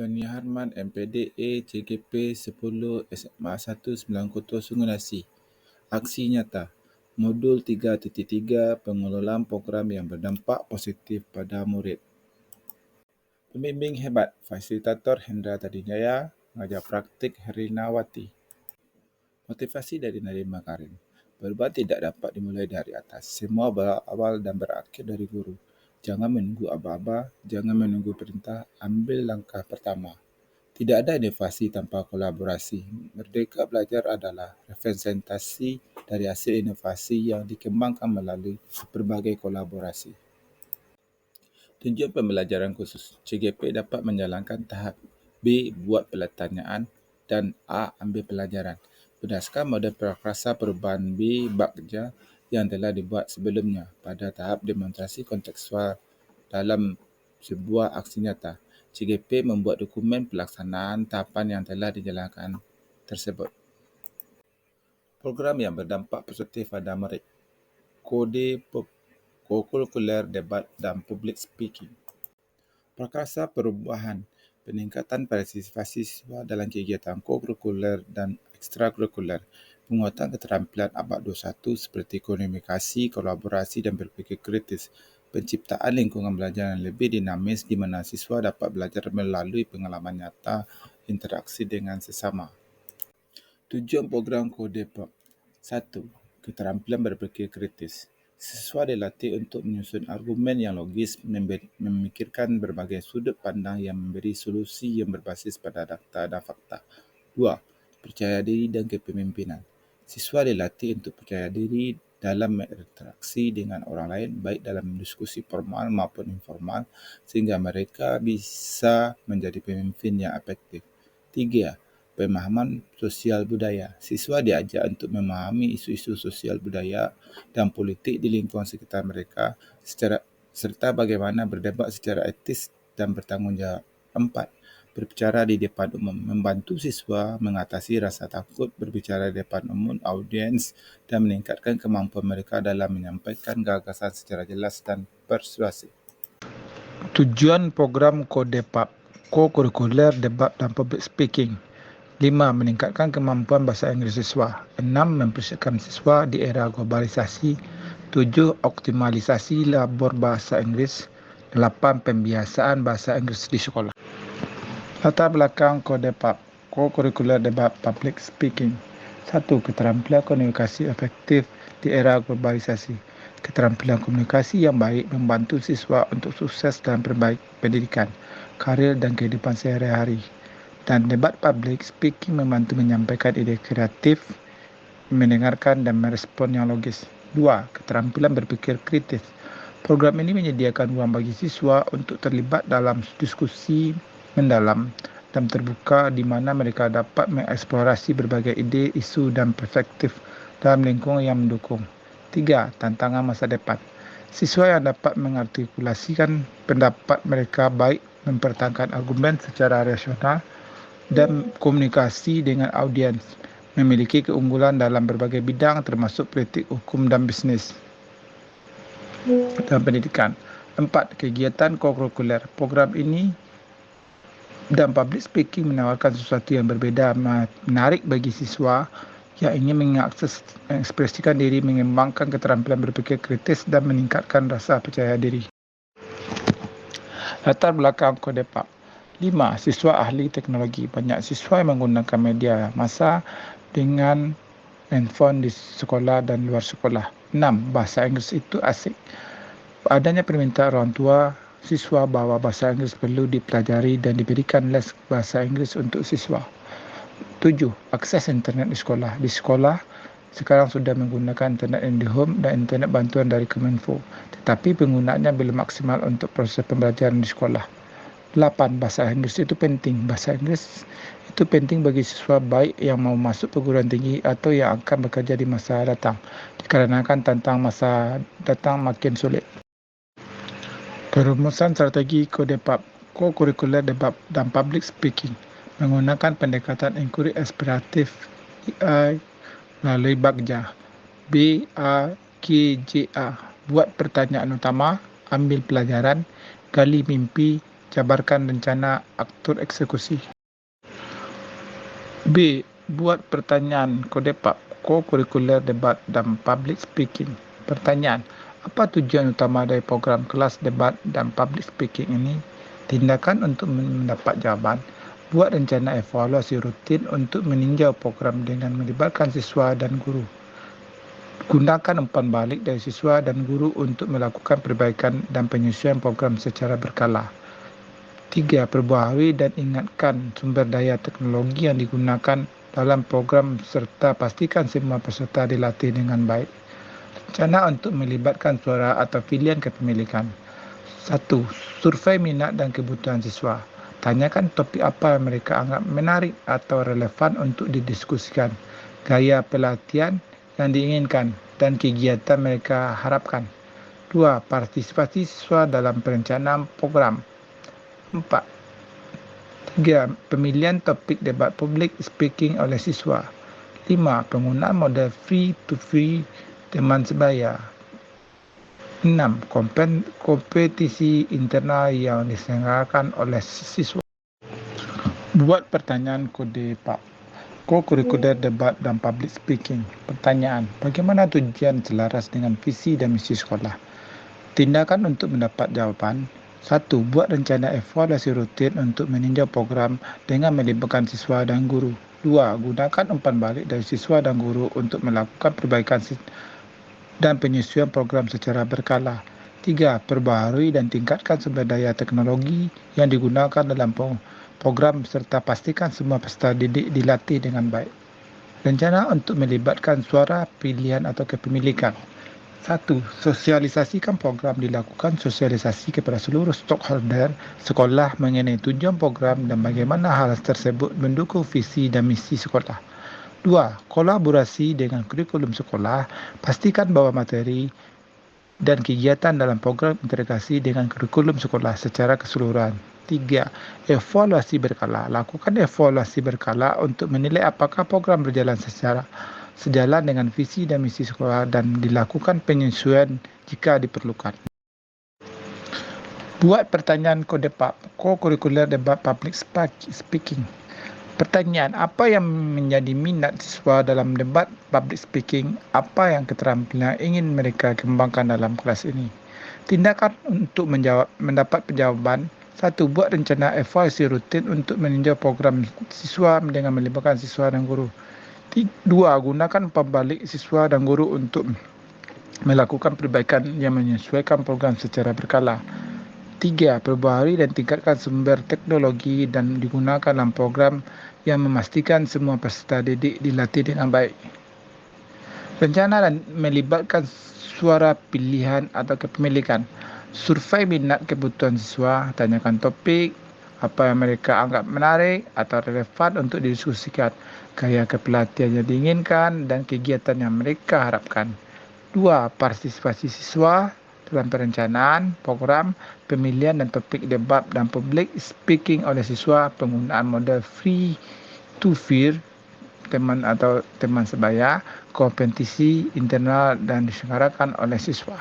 Anthony Harman, MPDA, CGP 10 SMA 190 Sungai Nasi. Aksi nyata. Modul 3.3 pengelolaan program yang berdampak positif pada murid. Pembimbing hebat, Fasilitator Hendra Tadijaya, Pengajar Praktik Herinawati. Motivasi dari Nadiem Makarim. Berubah tidak dapat dimulai dari atas. Semua berawal dan berakhir dari guru. Jangan menunggu aba-aba, jangan menunggu perintah, ambil langkah pertama. Tidak ada inovasi tanpa kolaborasi. Merdeka Belajar adalah representasi dari hasil inovasi yang dikembangkan melalui berbagai kolaborasi. Tujuan pembelajaran khusus. CGP dapat menjalankan tahap B. Buat pertanyaan dan A. Ambil pelajaran. Berdasarkan model prakarsa perubahan B. Bagja yang telah dibuat sebelumnya pada tahap demonstrasi kontekstual dalam sebuah aksi nyata. CGP membuat dokumen pelaksanaan tahapan yang telah dijalankan tersebut. Program yang berdampak positif pada murid. Kode kokurikuler, debat dan public speaking. Prakarsa perubahan, peningkatan partisipasi siswa dalam kegiatan kokurikuler dan ekstrakurikuler, penguatan keterampilan abad 21 seperti komunikasi, kolaborasi dan berfikir kritis, penciptaan lingkungan belajar yang lebih dinamis di mana siswa dapat belajar melalui pengalaman nyata, interaksi dengan sesama. Tujuan program KODEPAP. 1. Keterampilan berfikir kritis. Siswa dilatih untuk menyusun argumen yang logis, memikirkan berbagai sudut pandang yang memberi solusi yang berbasis pada data dan fakta. 2. Percaya diri dan kepemimpinan. Siswa dilatih untuk percaya diri dalam berinteraksi dengan orang lain, baik dalam diskusi formal maupun informal, sehingga mereka bisa menjadi pemimpin yang efektif. 3. Pemahaman sosial budaya. Siswa diajar untuk memahami isu-isu sosial budaya dan politik di lingkungan sekitar mereka serta bagaimana berdebat secara etis dan bertanggungjawab. 4. Berbicara di depan umum. Membantu siswa mengatasi rasa takut berbicara di depan umum, audiens dan meningkatkan kemampuan mereka dalam menyampaikan gagasan secara jelas dan persuasif. Tujuan program KODEPAP, Kokurikuler, Debat dan Public Speaking. 5. Meningkatkan kemampuan bahasa Inggeris siswa. 6. Mempersiapkan siswa di era globalisasi. 7. Optimalisasi labor bahasa Inggeris. 8. Pembiasaan bahasa Inggeris di sekolah. Latar belakang KODEPAP, Kokurikuler, Debat, Public Speaking. 1. Keterampilan komunikasi efektif di era globalisasi. Keterampilan komunikasi yang baik membantu siswa untuk sukses dalam pendidikan, karir dan kehidupan sehari-hari. Dan debat public speaking membantu menyampaikan ide kreatif, mendengarkan dan merespon yang logis. 2. Keterampilan berpikir kritis. Program ini menyediakan ruang bagi siswa untuk terlibat dalam diskusi mendalam dan terbuka di mana mereka dapat mengeksplorasi berbagai ide, isu dan perspektif dalam lingkungan yang mendukung. 3. Tantangan masa depan. Siswa yang dapat mengartikulasikan pendapat mereka baik mempertahankan argumen secara rasional dan komunikasi dengan audiens, memiliki keunggulan dalam berbagai bidang termasuk politik, hukum dan bisnis dan pendidikan. 4. Kegiatan kokurikuler. Program ini dan public speaking menawarkan sesuatu yang berbeda, menarik bagi siswa yang ingin mengakses, mengekspresikan diri, mengembangkan keterampilan berpikir kritis dan meningkatkan rasa percaya diri. Latar belakang KODEPAP. 5. Siswa ahli teknologi. Banyak siswa yang menggunakan media massa dengan handphone di sekolah dan luar sekolah. 6. Bahasa Inggeris itu asik. Adanya permintaan orang tua siswa bahawa bahasa Inggeris perlu dipelajari dan diberikan les bahasa Inggeris untuk siswa. 7. Akses internet di sekolah. Di sekolah sekarang sudah menggunakan internet IndiHome dan internet bantuan dari Kemenfo, tetapi penggunaannya belum maksimal untuk proses pembelajaran di sekolah. 8. Bahasa Inggeris itu penting. Bahasa Inggeris itu penting bagi siswa baik yang mau masuk perguruan tinggi atau yang akan bekerja di masa datang, dikarenakan tantang masa datang makin sulit. Perumusan strategi KODEPAP, Kokurikuler, Debat dan Public Speaking, menggunakan pendekatan inquiry eksploratif EI melalui Bagja, BAGJA, buat pertanyaan utama, ambil pelajaran, gali mimpi, Jabarkan rencana aktur eksekusi. B. Buat pertanyaan KODEPAP, co-curricular debat dan public speaking. Pertanyaan, apa tujuan utama dari program kelas debat dan public speaking ini? Tindakan untuk mendapat jawaban. Buat rencana evaluasi rutin untuk meninjau program dengan melibatkan siswa dan guru. Gunakan umpan balik dari siswa dan guru untuk melakukan perbaikan dan penyesuaian program secara berkala. 3. Perbaharui dan ingatkan sumber daya teknologi yang digunakan dalam program serta pastikan semua peserta dilatih dengan baik. Rencana untuk melibatkan suara atau pilihan kepemilikan. 1. Survei minat dan kebutuhan siswa. Tanyakan topik apa yang mereka anggap menarik atau relevan untuk didiskusikan, gaya pelatihan yang diinginkan, dan kegiatan mereka harapkan. 2. Partisipasi siswa dalam perencanaan program. 4. 3. Pemilihan topik debat public speaking oleh siswa. 5. Penggunaan model free to free teman sebaya. 6. Kompetisi internal yang diselenggarakan oleh siswa. Buat pertanyaan KODEPAP, co-curricular debat dan public speaking. Pertanyaan, bagaimana tujuan selaras dengan visi dan misi sekolah? Tindakan untuk mendapat jawaban. 1. Buat rencana evaluasi rutin untuk meninjau program dengan melibatkan siswa dan guru. 2. Gunakan umpan balik dari siswa dan guru untuk melakukan perbaikan dan penyesuaian program secara berkala. 3. Perbaharui dan tingkatkan sumber daya teknologi yang digunakan dalam program serta pastikan semua peserta didik dilatih dengan baik. Rencana untuk melibatkan suara, pilihan atau kepemilikan. 1. Sosialisasikan program. Dilakukan sosialisasi kepada seluruh stakeholder sekolah mengenai tujuan program dan bagaimana hal tersebut mendukung visi dan misi sekolah. 2. Kolaborasi dengan kurikulum sekolah. Pastikan bahawa materi dan kegiatan dalam program integrasi dengan kurikulum sekolah secara keseluruhan. 3. Evaluasi berkala. Lakukan evaluasi berkala untuk menilai apakah program berjalan sejalan dengan visi dan misi sekolah dan dilakukan penyesuaian jika diperlukan. Buat pertanyaan KODEPAP, co-curricular debat public speaking. Pertanyaan, apa yang menjadi minat siswa dalam debat public speaking? Apa yang keterampilan ingin mereka kembangkan dalam kelas ini? Tindakan untuk mendapat jawaban. 1. Buat rencana evaluasi rutin untuk meninjau program siswa dengan melibatkan siswa dan guru. 2. Gunakan pembalik siswa dan guru untuk melakukan perbaikan yang menyesuaikan program secara berkala. 3. Perbaharui dan tingkatkan sumber teknologi dan digunakan dalam program yang memastikan semua peserta didik dilatih dengan baik. Rencana dan melibatkan suara pilihan atau kepemilikan. Survei minat kebutuhan siswa, tanyakan topik apa yang mereka anggap menarik atau relevan untuk didiskusikan, gaya kepelatihan yang diinginkan dan kegiatan yang mereka harapkan. 2. Partisipasi siswa dalam perencanaan program, pemilihan dan topik debat dan public speaking oleh siswa, penggunaan model free to free teman atau teman sebaya, kompetisi internal dan diselenggarakan oleh siswa.